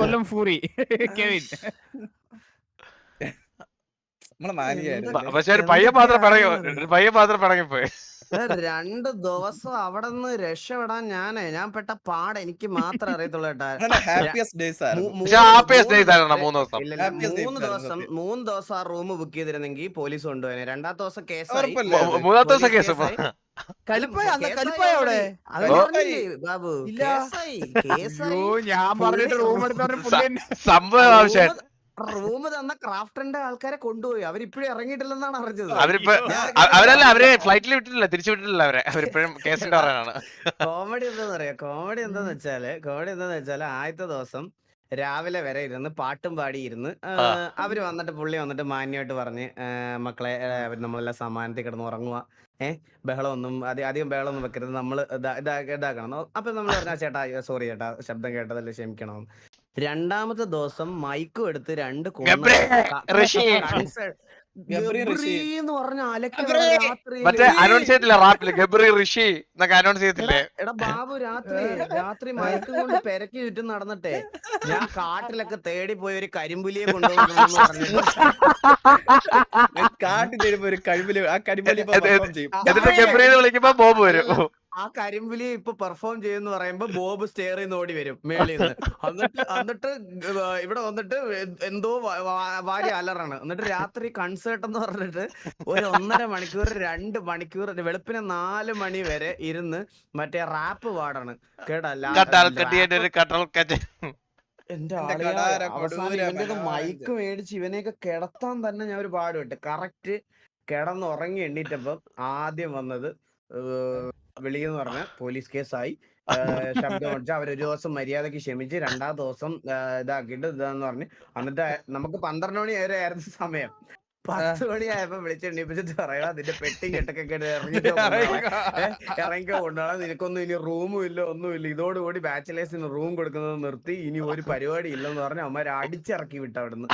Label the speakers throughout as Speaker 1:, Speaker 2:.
Speaker 1: കൊല്ലം ഫൂറി Kevin.
Speaker 2: നമ്മളെ മാനിയായിരുന്നു.
Speaker 3: പക്ഷെ ഒരു പയ്യൻ മാത്രം പിണങ്ങിപ്പോയി.
Speaker 4: 2 ദിവസം അവിടെ നിന്ന് രക്ഷപ്പെടാൻ ഞാൻ പെട്ട പാട് എനിക്ക് മാത്രമേ അറിയത്തുള്ളൂ കേട്ടാ.
Speaker 2: ഹാപ്പിയസ്റ്റ് ഡേയ്സ് ആയിരുന്നു.
Speaker 4: 3 ദിവസം ആ റൂം ബുക്ക് ചെയ്തിരുന്നെങ്കിൽ പോലീസ് കൊണ്ടുപോയി. 2ാമത്തെ ദിവസം കേസായി.
Speaker 3: 3ാമത്തെ ദിവസം കേസ്
Speaker 4: ബാബു കേസായി.
Speaker 1: ഞാൻ പറഞ്ഞിട്ട് റൂം എടുത്ത
Speaker 3: സംഭവം ആവശ്യം.
Speaker 4: റൂം തന്ന ക്രാഫ്റ്ററിന്റെ ആൾക്കാരെ കൊണ്ടുപോയി. അവരിപ്പോഴും ഇറങ്ങിയിട്ടില്ലെന്നാണ് അറിഞ്ഞത്.
Speaker 3: അവരെ ഫ്ലൈറ്റിൽ വിട്ടിട്ടില്ല, തിരിച്ചു വിട്ടിട്ടില്ല. അവരിപ്പോഴും കേസിന്റെ പറയാനാണ്.
Speaker 4: കോമഡി എന്താന്ന് വെച്ചാല് ആദ്യത്തെ ദിവസം രാവിലെ വരെ ഇരുന്ന് പാട്ടും പാടിയിരുന്ന് അവര് വന്നിട്ട് പുള്ളി വന്നിട്ട് മാന്യമായിട്ട് പറഞ്ഞ് മക്കളെ നമ്മളെല്ലാം സമാനത്തിൽ കിടന്ന് ഉറങ്ങുക, ബഹളമൊന്നും അധികം ബഹളമൊന്നും വെക്കരുത്, നമ്മള് ഇതാക്കണം. അപ്പൊ നമ്മൾ പറഞ്ഞ ചേട്ടാ സോറി ചേട്ടാ ശബ്ദം കേട്ടതല്ലേ ക്ഷമിക്കണം. 2ാമത്തെ ദിവസം മൈക്കും എടുത്ത് 2 എടാ ബാബു രാത്രി മയക്കും കൊണ്ട് പെരക്കി ചുറ്റും നടന്നിട്ടെ ഞാൻ കാട്ടിലൊക്കെ തേടി പോയി ഒരു കരിമ്പുലിയെ കൊണ്ടുപോകുന്നു പറഞ്ഞു.
Speaker 2: കാട്ടിൽ തരുമ്പോ ഒരു കരിമ്പുലി, ആ കരിമ്പുലി
Speaker 3: വിളിക്കുമ്പോ ബോബ് വരും.
Speaker 4: ആ കരിമ്പുലി ഇപ്പൊ പെർഫോം ചെയ്യുന്ന പറയുമ്പോ ബോബ് സ്റ്റെയറിൽ നിന്ന് ഓടി വരും മേളിൽ നിന്ന്. എന്നിട്ട് ഇവിടെ വന്നിട്ട് എന്തോ വാരി അലറാണ്. എന്നിട്ട് രാത്രി കൺസേർട്ട് എന്ന് പറഞ്ഞിട്ട് ഒരു 1.5 മണിക്കൂർ 2 മണിക്കൂർ വെളുപ്പിനെ 4 മണി വരെ ഇരുന്ന് മറ്റേ റാപ്പ് പാടാണ് കേട്ടാ. എന്റെ അവസാനം ഇവന്റെ മൈക്ക് മേടിച്ച് ഇവനെയൊക്കെ കിടത്താൻ തന്നെ ഞാൻ ഒരു പാട് വിട്ട്. കറക്റ്റ് കിടന്നുറങ്ങി എണ്ണീറ്റപ്പം ആദ്യം വന്നത് വിളിയെന്ന് പറഞ്ഞ പോലീസ് കേസായി. ശബ്ദം അടിച്ച് അവരൊരു ദിവസം മര്യാദക്ക് ക്ഷമിച്ച് 2ാം ദിവസം ഇതാക്കിയിട്ട് ഇതാന്ന് പറഞ്ഞ്. എന്നിട്ട് നമുക്ക് 12 മണി വരെ ആയിരുന്നു സമയം. 10 മണിയായപ്പോ വിളിച്ചെണ്ണിപ്പിച്ചിട്ട് പറയാ നിന്റെ പെട്ടി കെട്ടൊക്കെ ഇറങ്ങിക്കോ കൊണ്ടുപോകണം, നിനക്കൊന്നും ഇനി റൂമും ഇല്ല ഒന്നുമില്ല, ഇതോടുകൂടി ബാച്ചിലേഴ്സിന് റൂം കൊടുക്കുന്നത് നിർത്തി, ഇനി ഒരു പരിപാടി ഇല്ലെന്ന് പറഞ്ഞ് അവന്മാർ അടിച്ചിറക്കി വിട്ട അവിടുന്ന്.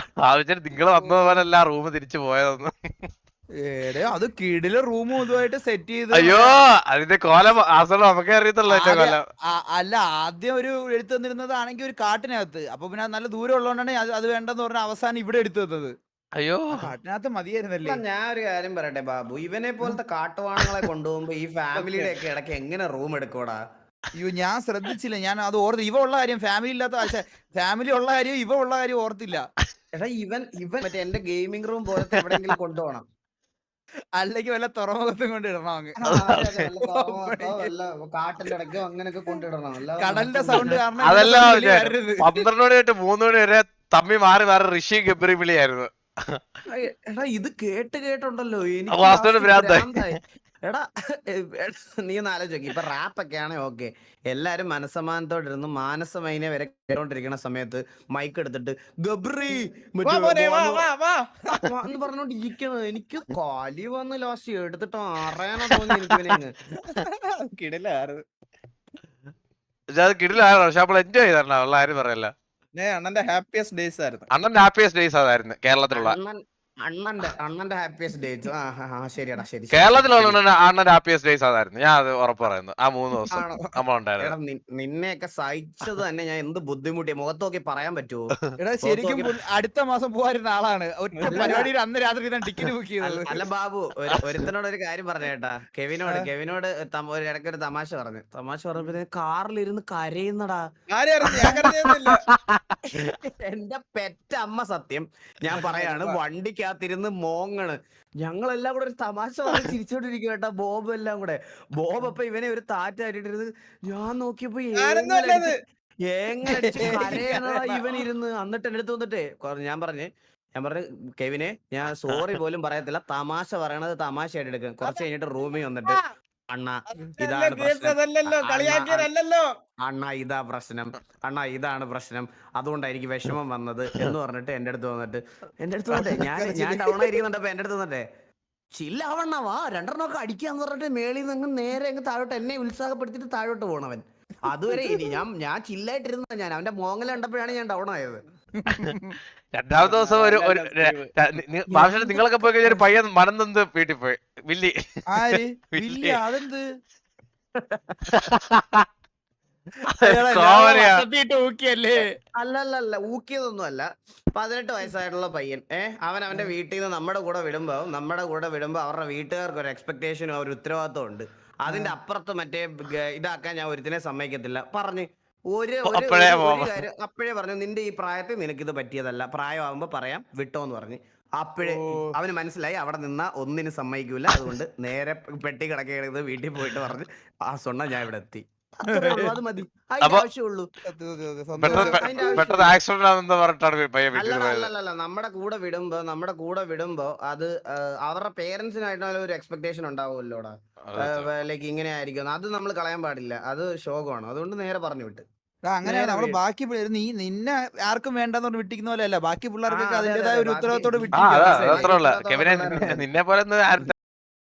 Speaker 3: നിങ്ങൾ വന്നതുപോലല്ല റൂം തിരിച്ചു പോയതെന്ന്.
Speaker 5: അത് കിടിലെ റൂമും ഇതുമായിട്ട് സെറ്റ് ചെയ്ത്.
Speaker 3: അയ്യോ അതിന്റെ കോലം നമുക്കേ അറിയത്തുള്ളൂ.
Speaker 5: അല്ല ആദ്യം ഒരു എടുത്തു തന്നിരുന്നതാണെങ്കിൽ ഒരു കാട്ടിനകത്ത്, അപ്പൊ പിന്നെ നല്ല ദൂരം ഉള്ളതുകൊണ്ടാണ് അത് വേണ്ടെന്ന് പറഞ്ഞ അവസാനം ഇവിടെ എടുത്തു തന്നത്.
Speaker 3: അയ്യോ
Speaker 5: കാട്ടിനകത്ത് മതിയായിരുന്നല്ലേ.
Speaker 4: ഞാൻ ഒരു കാര്യം പറയട്ടെ ബാബു, ഇവനെ പോലത്തെ കാട്ടുവാണങ്ങളെ കൊണ്ടുപോകുമ്പോ ഈ ഫാമിലിയുടെ ഒക്കെ ഇടയ്ക്ക് എങ്ങനെ റൂം എടുക്കൂടാ?
Speaker 5: അയ്യോ ഞാൻ ശ്രദ്ധിച്ചില്ല, ഞാൻ അത് ഓർത്ത്. ഇവ ഉള്ള കാര്യം ഫാമിലി ഇല്ലാത്ത ഫാമിലി ഉള്ള കാര്യം ഇവ ഉള്ള കാര്യം ഓർത്തില്ല.
Speaker 4: എടാ ഇവൻ മറ്റേ എന്റെ ഗെയിമിംഗ് റൂം പോലത്തെ എവിടെയെങ്കിലും കൊണ്ടുപോകണം,
Speaker 5: അല്ലെങ്കിൽ വല്ല തുറമുഖത്തും കൊണ്ടിടണം.
Speaker 4: കാട്ടിന്റെ ഇടയ്ക്കോ അങ്ങനെയൊക്കെ കൊണ്ടിടണം.
Speaker 5: കടലിന്റെ സൗണ്ട് കാരണം
Speaker 3: അതല്ല 12 മണി തൊട്ട് 3 മണി വരെ തമ്മി മാറി ഋഷി ഗബ്രി വിളിയായിരുന്നു.
Speaker 4: എടാ ഇത് കേട്ടുണ്ടല്ലോ എടാ നീ ഒന്ന് ആലോചിക്ക്. ഇപ്പൊ റാപ്പൊക്കെ ആണെ ഓക്കെ, എല്ലാരും മനസ്സമാനത്തോടിരുന്ന് മാനസമൈനെ വരെ കേട്ടോണ്ടിരിക്കുന്ന സമയത്ത് മൈക്ക് എടുത്തിട്ട് ഗബ്രി എന്ന് പറഞ്ഞോണ്ടിരിക്കുന്നത് എനിക്ക് കാലി വന്ന് ലാസ്റ്റ് എടുത്തിട്ട് അറിയാനോ തോന്നി എനിക്ക്.
Speaker 2: കിടിലായിരുന്നു.
Speaker 3: പക്ഷെ അപ്പോൾ എൻജോയ് ചെയ്തായിരുന്നു ഉള്ള ആരും പറയല്ല.
Speaker 2: അണ്ണന്റെ ഹാപ്പിയസ്റ്റ് ഡേയ്സ് ആയിരുന്നു.
Speaker 3: അണ്ണന്റെ ഹാപ്പിയസ്റ്റ് ഡേയ്സ് അതായിരുന്നു കേരളത്തിലുള്ള.
Speaker 4: അണ്ണന്റെ ഹാപ്പിയസ്റ്റ് ഡേറ്റ്. ശരിയാടാ ശരി.
Speaker 3: കേരളത്തിലുള്ള അണ്ണന്റെ ഹാപ്പിയസ്റ്റ് ഡേയ്സ് അതായിരുന്നു. ഞാൻ അത് ഉറപ്പ് പറയുന്നു. ആ 3 ദിവസം നമ്മളുണ്ടായിരുന്നു.
Speaker 4: നിന്നെയൊക്കെ സഹിച്ചത് തന്നെ ഞാൻ എന്ത് ബുദ്ധിമുട്ടിയ മുഖത്ത് നോക്കി പറയാൻ പറ്റുമോ?
Speaker 5: എടാ ശരിക്കും അടുത്ത മാസം പോകാറുന്ന ആളാണ്. ഒറ്റ പരിപാടിയിൽ അന്ന് രാത്രി ടിക്കറ്റ് ബുക്ക് ചെയ്തത്.
Speaker 4: അല്ല ബാബു, ഒരുത്തനോട് ഒരു കാര്യം പറഞ്ഞേട്ടാ. കെവിനോട് ഇടയ്ക്ക് ഒരു തമാശ പറഞ്ഞപ്പോ കാറിലിരുന്ന് കരയുന്നടാ. എന്റെ പെറ്റ അമ്മ സത്യം ഞാൻ പറയാണ്, വണ്ടിക്കകത്തിരുന്ന് മോങ്ങണ്. ഞങ്ങളെല്ലാം കൂടെ ഒരു തമാശ പറഞ്ഞ് ചിരിച്ചോണ്ടിരിക്കും കേട്ടാ. ബോബ് എല്ലാം കൂടെ. ബോബ് അപ്പൊ ഇവനെ ഒരു താറ്റായിട്ടിരുന്ന് ഞാൻ നോക്കിയപ്പോ എങ്ങനെ കരയണടാ ഇവൻ ഇരുന്ന്. എന്നിട്ട് എന്റെ അടുത്ത് വന്നിട്ടേ ഞാൻ പറഞ്ഞു കെവിനെ ഞാൻ സോറി പോലും പറയത്തില്ല, തമാശ പറയണത് തമാശയായിട്ട് എടുക്കും. കുറച്ച് കഴിഞ്ഞിട്ട് റൂമിൽ വന്നിട്ട് അണ്ണ ഇതാണ് പ്രശ്നം, അതുകൊണ്ടാണ് എനിക്ക് വിഷമം വന്നത് എന്ന് പറഞ്ഞിട്ട് എന്റെ അടുത്ത് വന്നിട്ട് ഞാൻ ഡൗൺ ആയിരിക്കുന്നുണ്ടപ്പോ എന്റെ അടുത്ത് വന്നിട്ടേ ചില്ലാവണ്ണവാ 2 അടിക്കാന്ന് പറഞ്ഞിട്ട് മേളിൽ നിന്ന് നേരെ അങ്ങ് താഴോട്ട് എന്നെ ഉത്സാഹപ്പെടുത്തിട്ട് താഴോട്ട് പോണവൻ. അതുവരെ ഞാൻ ചില്ലായിട്ടിരുന്ന ഞാൻ അവന്റെ മോങ്ങല കണ്ടപ്പോഴാണ് ഞാൻ ഡൗൺ ആയത്.
Speaker 3: 2ാമത്തെ ദിവസം നിങ്ങളൊക്കെ പോയി കഴിഞ്ഞ ഒരു പയ്യൻ മനം തന്ന് വീട്ടിൽ പോയി. വില്ലി
Speaker 5: അതെന്ത്
Speaker 3: കോമഡിയാ.
Speaker 1: ഊക്കിയല്ലേ
Speaker 4: അല്ല ഊക്കിയതൊന്നും അല്ല. 18 വയസ്സായിട്ടുള്ള പയ്യൻ അവൻ അവന്റെ വീട്ടിൽ നിന്ന് നമ്മുടെ കൂടെ വിടുമ്പോ അവരുടെ വീട്ടുകാർക്ക് ഒരു എക്സ്പെക്ടേഷനും ഒരു ഉത്തരവാദിത്വം ഉണ്ട്. അതിന്റെ അപ്പുറത്ത് മറ്റേ ഇതാക്കാൻ ഞാൻ ഒരുത്തിനെ സമ്മതിക്കത്തില്ല പറഞ്ഞ്
Speaker 3: അപ്പഴേ
Speaker 4: കാര്യം അപ്പോഴേ പറഞ്ഞു, നിന്റെ ഈ പ്രായത്തിൽ നിനക്കിത് പറ്റിയതല്ല, പ്രായമാകുമ്പോ പറയാം വിട്ടോന്ന് പറഞ്ഞ്. അപ്പോഴേ അവന് മനസ്സിലായി അവിടെ നിന്നാ ഒന്നിനും സമ്മതിക്കൂല. അതുകൊണ്ട് നേരെ പെട്ടി കിടക്കണത് വീട്ടിൽ പോയിട്ട് പറഞ്ഞ് ആ സ്വണ്ണ ഞാൻ ഇവിടെ എത്തി. അത്രേ ഉള്ളൂ, അത് മതി, അതിന്റെ ആവശ്യമുള്ളൂ.
Speaker 3: പെട്ടെന്ന് ആക്സിഡന്റ് ആണെന്ന് പറഞ്ഞിട്ടാണ് പയ്യൻ വീട്ടിൽ പോയത്.
Speaker 4: അല്ല നമ്മുടെ കൂടെ വിടുമ്പോ അത് അവരുടെ പേരൻസിനായിട്ടുള്ള ഒരു എക്സ്പെക്ടേഷൻ ഉണ്ടാവുമല്ലോടാ. ലൈക്ക് ഇങ്ങനെ ആയിരിക്കും, അത് നമ്മൾ കളയാൻ പാടില്ല, അത് ശോകമാണ്. അതുകൊണ്ട് നേരെ പറഞ്ഞു വിട്ട്.
Speaker 5: അങ്ങനെയാണ് നമ്മള് ബാക്കി നിന്നെ ആർക്കും വേണ്ടെന്ന് പറഞ്ഞ് വിട്ടിക്കുന്ന പോലെ അല്ല, ബാക്കി പിള്ളേർക്കൊക്കെ അതിന്റേതായ ഒരു ഉത്തരവാദിത്തോടെ
Speaker 3: അത്രേ ഉള്ളു. കെവിനെ നിന്നെ പോലെ